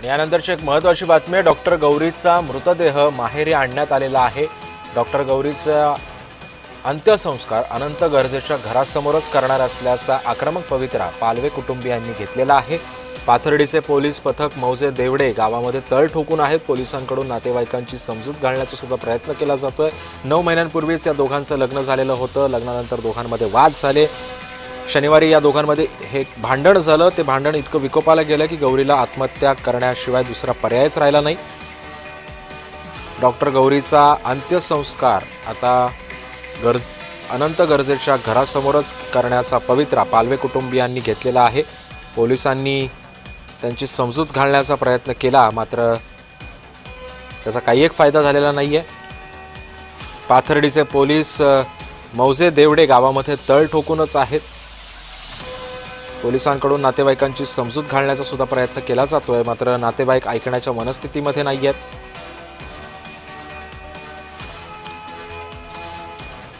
आणि यानंतरची एक महत्त्वाची बातमी आहे। डॉक्टर गौरीचा मृतदेह माहेरी आणण्यात आलेला आहे। डॉक्टर गौरीचा अंत्यसंस्कार अनंत गरजेच्या घरासमोरच करणार असल्याचा आक्रमक पवित्रा पालवे कुटुंबियांनी घेतलेला आहे। पाथर्डीचे पोलीस पथक मौजे देवडे गावामध्ये तळ ठोकून आहेत। पोलिसांकडून नातेवाईकांची समजूत घालण्याचा सुद्धा प्रयत्न केला जातोय। 9 महिन्यांपूर्वीच या दोघांचं लग्न झालेलं होतं। लग्नानंतर दोघांमध्ये वाद झाले। शनिवारी या दोघांमध्ये हे भांडण झालं। ते भांडण इतकं विकोपाला गेलं की गौरीला आत्महत्या करण्याशिवाय दुसरा पर्यायच राहिला नाही। डॉक्टर गौरीचा अंत्यसंस्कार आता अनंत गरजेच्या घरासमोरच करण्याचा पवित्रा पालवे कुटुंबियांनी घेतलेला आहे। पोलिसांनी त्यांची समजूत घालण्याचा प्रयत्न केला, मात्र त्याचा काही एक फायदा झालेला नाहीये। पाथर्डीचे पोलीस मौजे देवडे गावामध्ये तळ ठोकूनच आहेत। पोलिसांकडून नातेवाईकांची समजूत घालण्याचा सुद्धा प्रयत्न केला जातोय, मात्र नातेवाईक ऐकण्याच्या मनस्थितीमध्ये नाहीयेत।